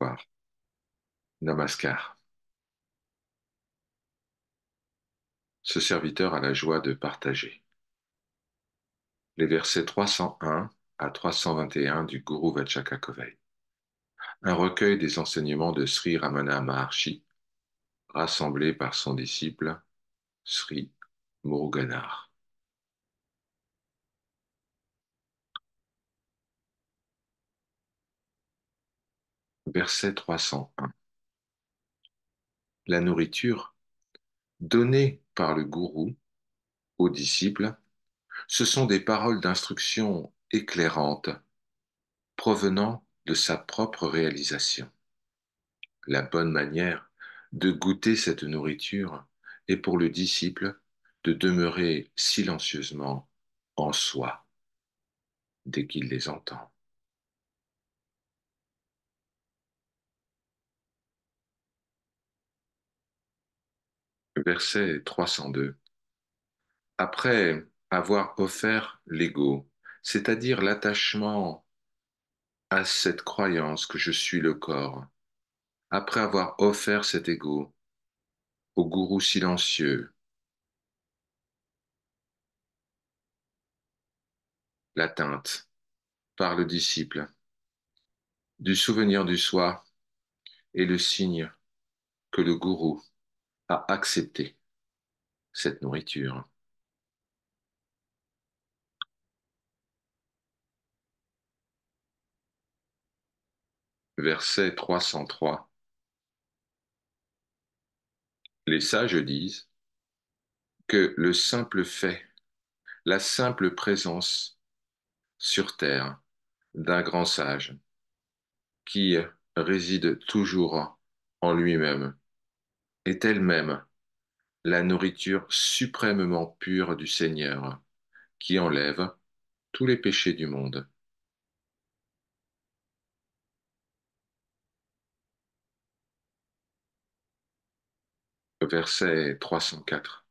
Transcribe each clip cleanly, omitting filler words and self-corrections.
Voir. Namaskar. Ce serviteur a la joie de partager. Les versets 301 à 321 du Guru Vachakakovai. Un recueil des enseignements de Sri Ramana Maharshi, rassemblé par son disciple Sri Muruganar. Verset 301. La nourriture donnée par le gourou aux disciples, ce sont des paroles d'instruction éclairantes provenant de sa propre réalisation. La bonne manière de goûter cette nourriture est pour le disciple de demeurer silencieusement en soi dès qu'il les entend. Verset 302. Après avoir offert l'ego, c'est-à-dire l'attachement à cette croyance que je suis le corps, après avoir offert cet ego au gourou silencieux, l'atteinte par le disciple du souvenir du soi est le signe que le gourou a accepté cette nourriture. Verset 303. Les sages disent que le simple fait, la simple présence sur terre d'un grand sage qui réside toujours en lui-même est elle-même la nourriture suprêmement pure du Seigneur qui enlève tous les péchés du monde. Verset 304.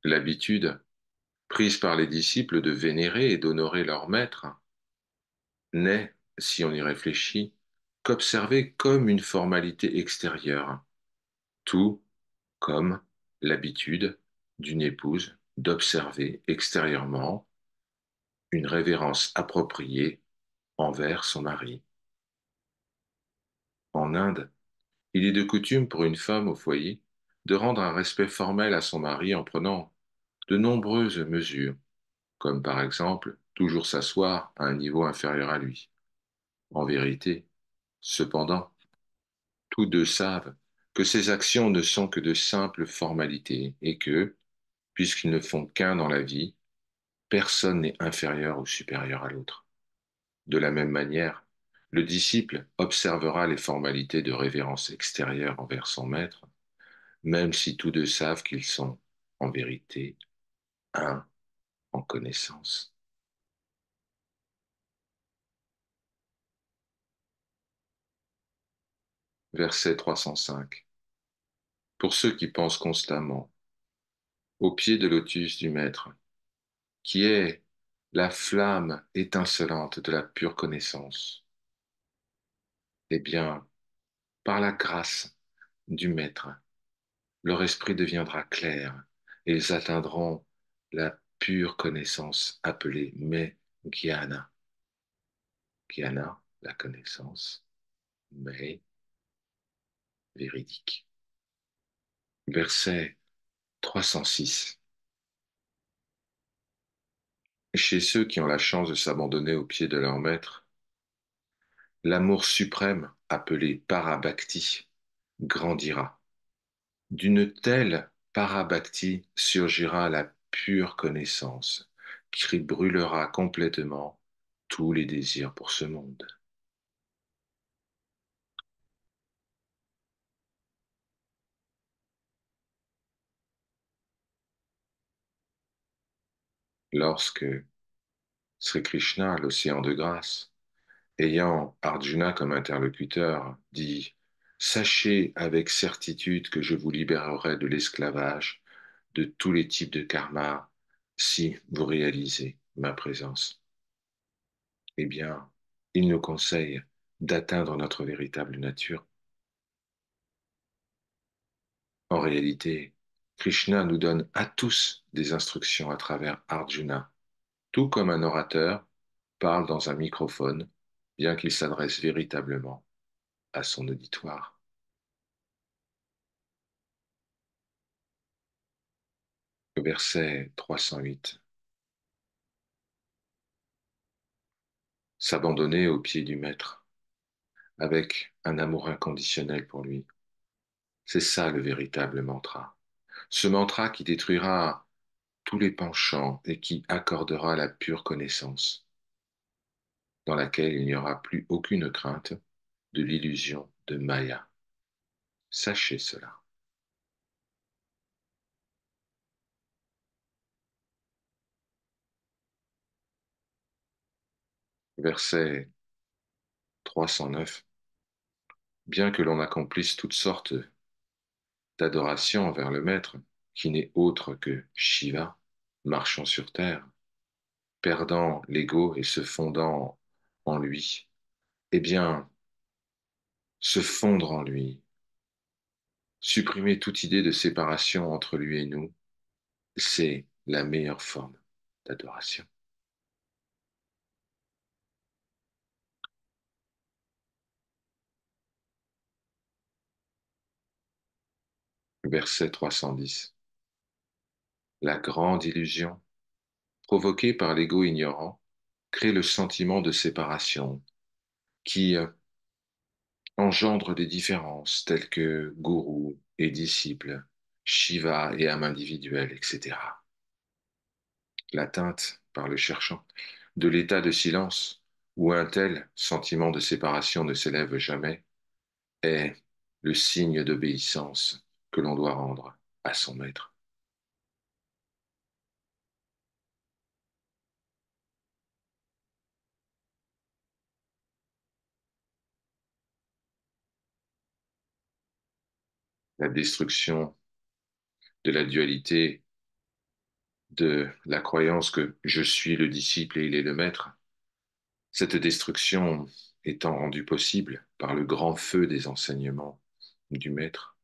L'habitude prise par les disciples de vénérer et d'honorer leur maître n'est, si on y réfléchit, qu'observé comme une formalité extérieure, tout comme l'habitude d'une épouse d'observer extérieurement une révérence appropriée envers son mari. En Inde, il est de coutume pour une femme au foyer de rendre un respect formel à son mari en prenant de nombreuses mesures, comme par exemple toujours s'asseoir à un niveau inférieur à lui. En vérité, cependant, tous deux savent que ces actions ne sont que de simples formalités et que, puisqu'ils ne font qu'un dans la vie, personne n'est inférieur ou supérieur à l'autre. De la même manière, le disciple observera les formalités de révérence extérieure envers son maître, même si tous deux savent qu'ils sont, en vérité, un en connaissance. Verset 305. Pour ceux qui pensent constamment au pied de lotus du Maître, qui est la flamme étincelante de la pure connaissance, eh bien, par la grâce du Maître, leur esprit deviendra clair et ils atteindront la pure connaissance appelée Jnana. Jnana, la connaissance, mais véridique. Verset 306. Chez ceux qui ont la chance de s'abandonner aux pieds de leur maître, l'amour suprême, appelé Parabhakti, grandira. D'une telle Parabhakti surgira la pure connaissance, qui brûlera complètement tous les désirs pour ce monde. Lorsque Sri Krishna, l'océan de grâce, ayant Arjuna comme interlocuteur, dit: Sachez avec certitude que je vous libérerai de l'esclavage, de tous les types de karma, si vous réalisez ma présence. Eh bien, Il nous conseille d'atteindre notre véritable nature. En réalité, Krishna nous donne à tous des instructions à travers Arjuna, tout comme un orateur parle dans un microphone, bien qu'il s'adresse véritablement à son auditoire. Verset 308. S'abandonner aux pieds du Maître, avec un amour inconditionnel pour lui. C'est ça le véritable mantra. Ce mantra qui détruira tous les penchants et qui accordera la pure connaissance, dans laquelle il n'y aura plus aucune crainte de l'illusion de Maya. Sachez cela. Verset 309. Bien que l'on accomplisse toutes sortes d'adorations envers le Maître, qui n'est autre que Shiva, marchant sur terre, perdant l'ego et se fondant en lui, eh bien, se fondre en lui, supprimer toute idée de séparation entre lui et nous, c'est la meilleure forme d'adoration. Verset 310. La grande illusion, provoquée par l'ego ignorant, crée le sentiment de séparation qui engendre des différences telles que gourou et disciple, Shiva et âme individuelle, etc. L'atteinte, par le cherchant, de l'état de silence où un tel sentiment de séparation ne s'élève jamais est le signe d'obéissance que l'on doit rendre à son maître. La destruction de la dualité, de la croyance que je suis le disciple et il est le maître, cette destruction étant rendue possible par le grand feu des enseignements du maître,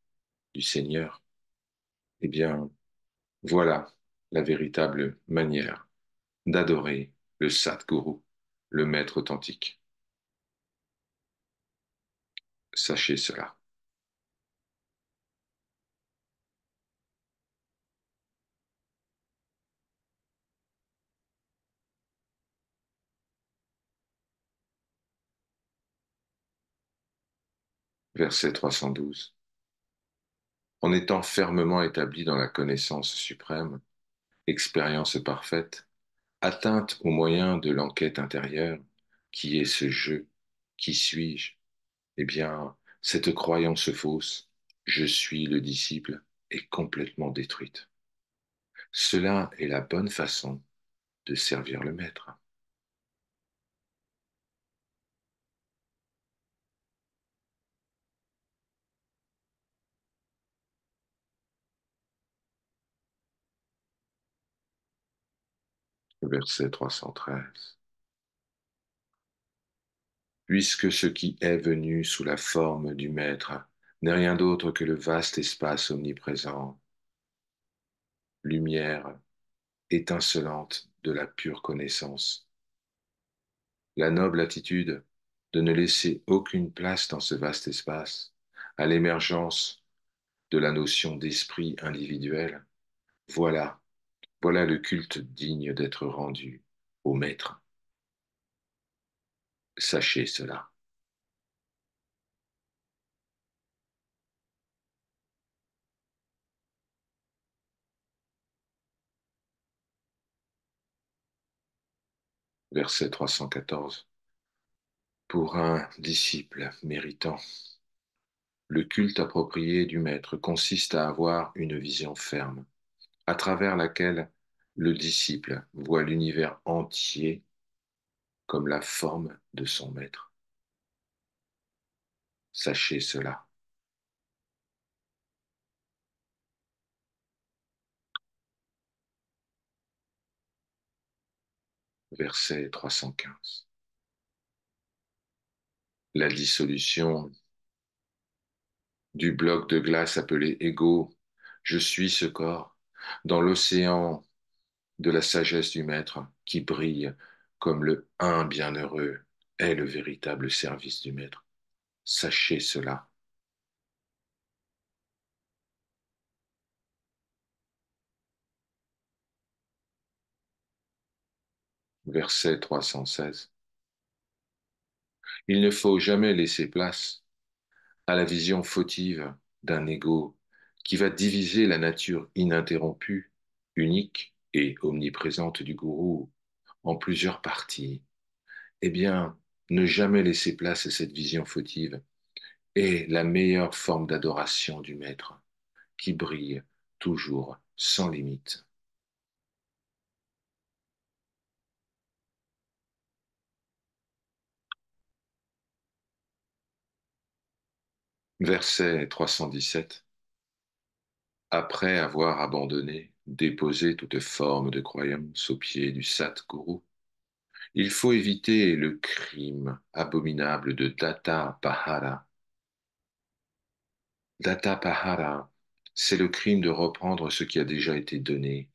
du Seigneur, eh bien, voilà la véritable manière d'adorer le Satguru, le maître authentique. Sachez cela. Verset 312. En étant fermement établi dans la connaissance suprême, expérience parfaite, atteinte au moyen de l'enquête intérieure, qui est ce jeu, qui suis-je? Eh bien, cette croyance fausse, je suis le disciple, est complètement détruite. Cela est la bonne façon de servir le maître. Verset 313. Puisque ce qui est venu sous la forme du maître n'est rien d'autre que le vaste espace omniprésent, lumière étincelante de la pure connaissance, la noble attitude de ne laisser aucune place dans ce vaste espace à l'émergence de la notion d'esprit individuel, voilà, voilà le culte digne d'être rendu au Maître. Sachez cela. Verset 314. Pour un disciple méritant, le culte approprié du Maître consiste à avoir une vision ferme, à travers laquelle le disciple voit l'univers entier comme la forme de son Maître. Sachez cela. Verset 315. La dissolution du bloc de glace appelé ego, je suis ce corps, dans l'océan de la sagesse du Maître, qui brille comme le un bienheureux est le véritable service du Maître. Sachez cela. Verset 316. Il ne faut jamais laisser place à la vision fautive d'un ego qui va diviser la nature ininterrompue, unique et omniprésente du gourou en plusieurs parties. Eh bien, ne jamais laisser place à cette vision fautive est la meilleure forme d'adoration du Maître, qui brille toujours sans limite. Verset 317. Après avoir abandonné, déposé toute forme de croyance aux pieds du Satguru, il faut éviter le crime abominable de Datta Pahara. Datta Pahara, c'est le crime de reprendre ce qui a déjà été donné.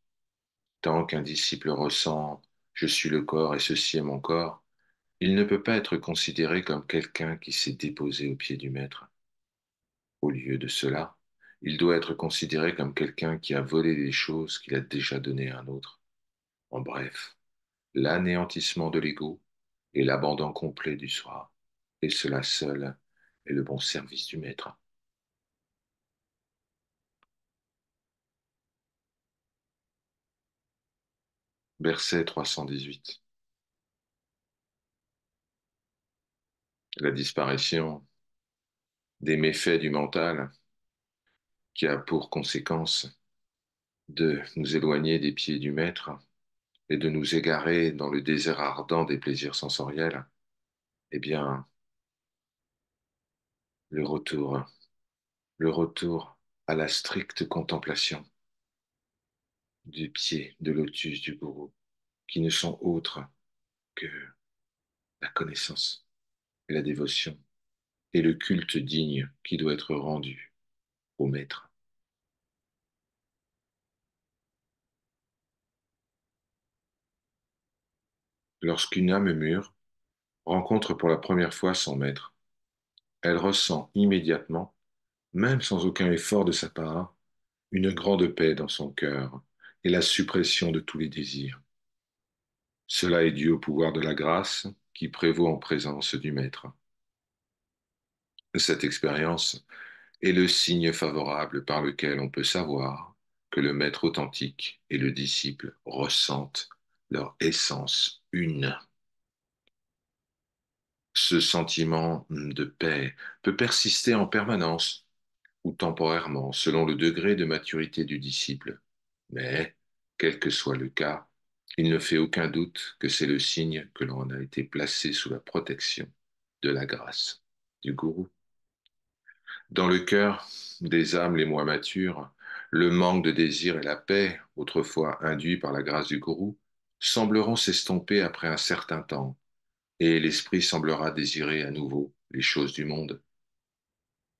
Tant qu'un disciple ressent je suis le corps et ceci est mon corps, il ne peut pas être considéré comme quelqu'un qui s'est déposé aux pieds du maître. Au lieu de cela, il doit être considéré comme quelqu'un qui a volé les choses qu'il a déjà données à un autre. En bref, l'anéantissement de l'ego et l'abandon complet du soi. Et cela seul est le bon service du maître. Verset 318. La disparition des méfaits du mental qui a pour conséquence de nous éloigner des pieds du maître et de nous égarer dans le désert ardent des plaisirs sensoriels, eh bien, le retour, le retour à la stricte contemplation du pied de lotus du gourou, qui ne sont autres que la connaissance et la dévotion et le culte digne qui doit être rendu au maître. Lorsqu'une âme mûre rencontre pour la première fois son maître, elle ressent immédiatement, même sans aucun effort de sa part, une grande paix dans son cœur et la suppression de tous les désirs. Cela est dû au pouvoir de la grâce qui prévaut en présence du maître. Cette expérience est le signe favorable par lequel on peut savoir que le maître authentique et le disciple ressentent leur essence une. Ce sentiment de paix peut persister en permanence ou temporairement selon le degré de maturité du disciple. Mais, quel que soit le cas, il ne fait aucun doute que c'est le signe que l'on a été placé sous la protection de la grâce du gourou. Dans le cœur des âmes les moins matures, le manque de désir et la paix, autrefois induits par la grâce du gourou, sembleront s'estomper après un certain temps, et l'esprit semblera désirer à nouveau les choses du monde.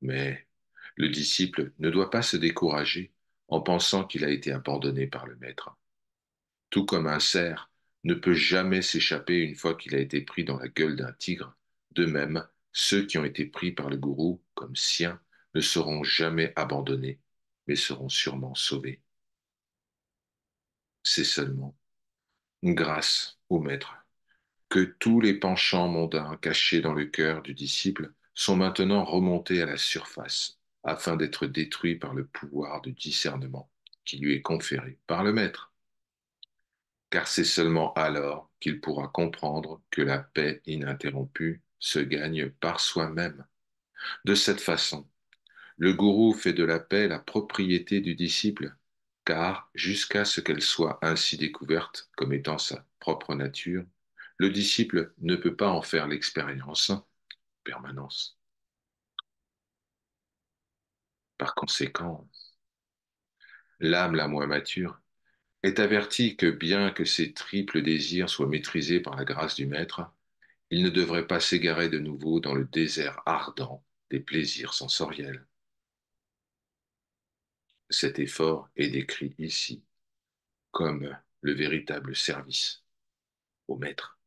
Mais le disciple ne doit pas se décourager en pensant qu'il a été abandonné par le maître. Tout comme un cerf ne peut jamais s'échapper une fois qu'il a été pris dans la gueule d'un tigre, de même, ceux qui ont été pris par le gourou comme siens ne seront jamais abandonnés, mais seront sûrement sauvés. C'est seulement grâce au maître que tous les penchants mondains cachés dans le cœur du disciple sont maintenant remontés à la surface afin d'être détruits par le pouvoir de discernement qui lui est conféré par le Maître. Car c'est seulement alors qu'il pourra comprendre que la paix ininterrompue se gagne par soi-même. De cette façon, le gourou fait de la paix la propriété du disciple, car jusqu'à ce qu'elle soit ainsi découverte comme étant sa propre nature, le disciple ne peut pas en faire l'expérience en permanence. Par conséquent, l'âme la moins mature est avertie que bien que ses triples désirs soient maîtrisés par la grâce du Maître, Il ne devrait pas s'égarer de nouveau dans le désert ardent des plaisirs sensoriels. Cet effort est décrit ici comme le véritable service au maître.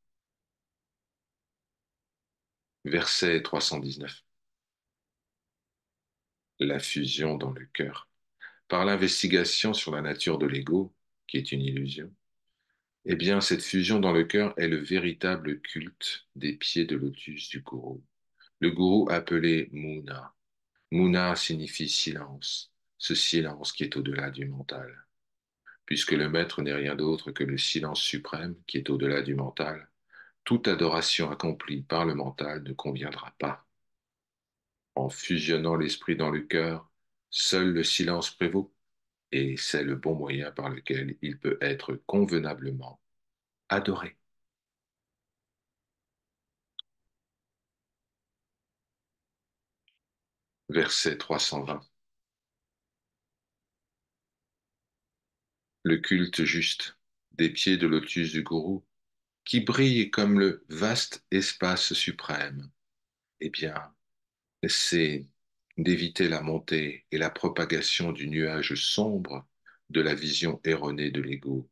Verset 319. La fusion dans le cœur. Par l'investigation sur la nature de l'ego, qui est une illusion, eh bien, cette fusion dans le cœur est le véritable culte des pieds de lotus du gourou. Le gourou appelé Muna. Muna signifie silence, ce silence qui est au-delà du mental. Puisque le maître n'est rien d'autre que le silence suprême qui est au-delà du mental, toute adoration accomplie par le mental ne conviendra pas. En fusionnant l'esprit dans le cœur, seul le silence prévaut, et c'est le bon moyen par lequel il peut être convenablement adoré. Verset 320. Le culte juste des pieds de lotus du gourou, qui brille comme le vaste espace suprême, eh bien, c'est d'éviter la montée et la propagation du nuage sombre de la vision erronée de l'ego,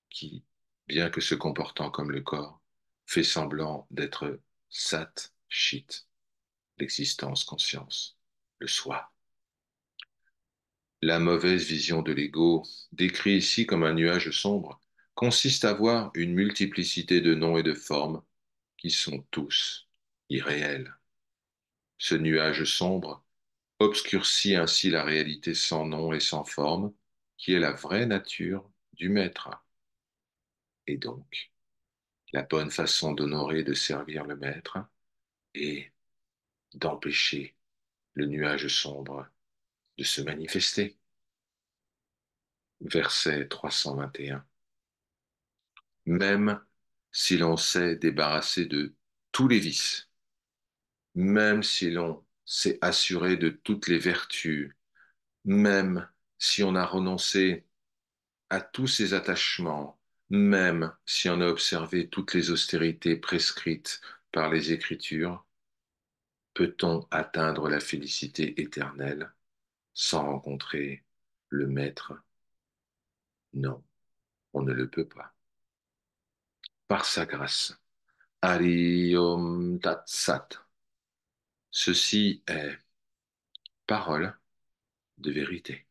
qui, bien que se comportant comme le corps, fait semblant d'être sat, chit, l'existence conscience, le soi. La mauvaise vision de l'ego, décrit ici comme un nuage sombre, consiste à voir une multiplicité de noms et de formes qui sont tous irréels. Ce nuage sombre obscurcit ainsi la réalité sans nom et sans forme, qui est la vraie nature du maître. Et donc, la bonne façon d'honorer et de servir le maître est d'empêcher le nuage sombre de se manifester. Verset 321. Même si l'on s'est débarrassé de tous les vices, même si l'on s'est assuré de toutes les vertus, même si on a renoncé à tous ses attachements, même si on a observé toutes les austérités prescrites par les Écritures, peut-on atteindre la félicité éternelle sans rencontrer le Maître? Non, on ne le peut pas. Par sa grâce. Hari Om Tat Sat. Ceci est parole de vérité.